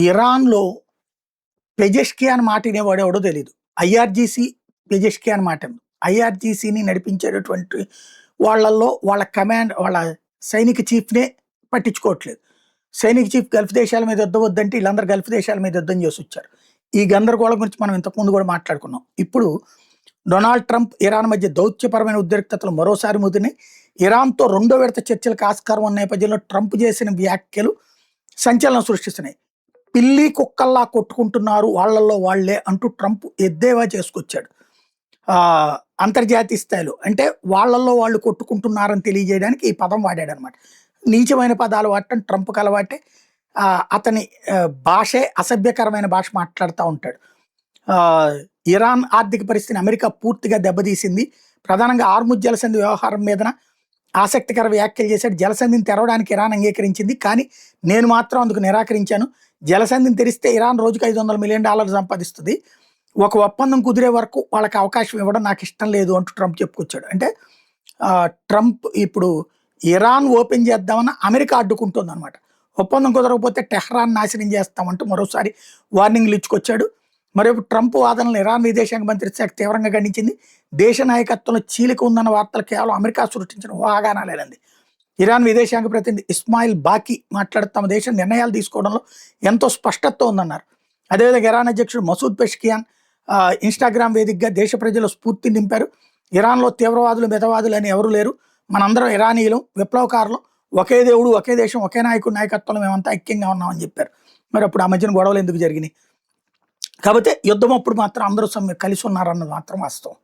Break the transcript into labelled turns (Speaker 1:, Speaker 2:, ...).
Speaker 1: ఇరాన్‌లో పెజెష్కియాన్ మాట వినేవాడు ఎవడో తెలీదు. ఐఆర్‌జీసీ, పెజెష్కియాన్ మాట వినరు. ఐఆర్‌జీసీని నడిపించేటటువంటి వాళ్ళల్లో వాళ్ళ సైనిక చీఫ్‌నే పట్టించుకోవట్లేదు. సైనిక చీఫ్ గల్ఫ్ దేశాల మీద యుద్ధం వద్దంటే వీళ్ళందరూ గల్ఫ్ దేశాల మీద యుద్ధం చేసొచ్చారు. ఈ గందరగోళం గురించి మనం ఇంతకుముందు కూడా మాట్లాడుకున్నాం. ఇప్పుడు డొనాల్డ్ ట్రంప్, ఇరాన్ మధ్య దౌత్యపరమైన ఉద్రిక్తతలు మరోసారి ముదిరినాయి. ఇరాన్‌తో రెండో విడత చర్చలకు ఆస్కారం ఉన్న నేపథ్యంలో ట్రంప్ చేసిన వ్యాఖ్యలు సంచలనం సృష్టిస్తున్నాయి. పిల్లి కుక్కల్లా కొట్టుకుంటున్నారు వాళ్ళల్లో వాళ్ళే అంటూ ట్రంప్ ఎద్దేవా చేసుకొచ్చాడు. అంతర్జాతీయ స్థాయిలో అంటే వాళ్ళల్లో వాళ్ళు కొట్టుకుంటున్నారని తెలియజేయడానికి ఈ పదం వాడాడనమాట. నీచమైన పదాలు వాడటం ట్రంప్కి అలవాటే. అతని భాషే అసభ్యకరమైన భాష మాట్లాడుతూ ఉంటాడు. ఇరాన్ ఆర్థిక పరిస్థితిని అమెరికా పూర్తిగా దెబ్బతీసింది. ప్రధానంగా హార్ముజ్ జలసంధి వ్యవహారం మీదన ఆసక్తికర వ్యాఖ్యలు చేశాడు. జలసంధిని తెరవడానికి ఇరాన్ అంగీకరించింది, కానీ నేను మాత్రం అందుకు నిరాకరించాను. జలసంధిని తెరిస్తే ఇరాన్ రోజుకు $500 మిలియన్ సంపాదిస్తుంది. ఒక ఒప్పందం కుదిరే వరకు వాళ్ళకి అవకాశం ఇవ్వడం నాకు ఇష్టం లేదు అంటూ ట్రంప్ చెప్పుకొచ్చాడు. అంటే ట్రంప్ ఇప్పుడు ఇరాన్ ఓపెన్ చేద్దామని అమెరికా అడ్డుకుంటుంది అనమాట. ఒప్పందం కుదరకపోతే టెహ్రాన్ నాశనం చేస్తామంటూ మరోసారి వార్నింగ్లు ఇచ్చుకొచ్చాడు. మరోవైపు ట్రంప్ వాదనలు ఇరాన్ విదేశాంగ మంత్రిత్వ శాఖ తీవ్రంగా ఖండించింది. దేశ నాయకత్వంలో చీలిక ఉందన్న వార్తలు కేవలం అమెరికా సృష్టించిన ఊహాగానాలేనంది. ఇరాన్ విదేశాంగ ప్రతినిధి ఇస్మాయిల్ బాకీ మాట్లాడుతూ తమ దేశం నిర్ణయాలు తీసుకోవడంలో ఎంతో స్పష్టత ఉందన్నారు. అదేవిధంగా ఇరాన్ అధ్యక్షుడు మసూద్ పెష్కియాన్ ఇన్స్టాగ్రామ్ వేదికగా దేశ ప్రజలు స్ఫూర్తి నింపారు. ఇరాన్లో తీవ్రవాదులు, మితవాదులు అని ఎవరు లేరు, మనందరం ఇరానీయులం, విప్లవకారులు, ఒకే దేవుడు, ఒకే దేశం, ఒకే నాయకుడు నాయకత్వంలో మేమంతా ఐక్యంగా ఉన్నామని చెప్పారు. మరి అప్పుడు ఆ మధ్యన గొడవలు ఎందుకు జరిగినాయి? కాబట్టి యుద్ధం అప్పుడు మాత్రం అందరూ కలిసి ఉన్నారన్నది మాత్రం వాస్తవం.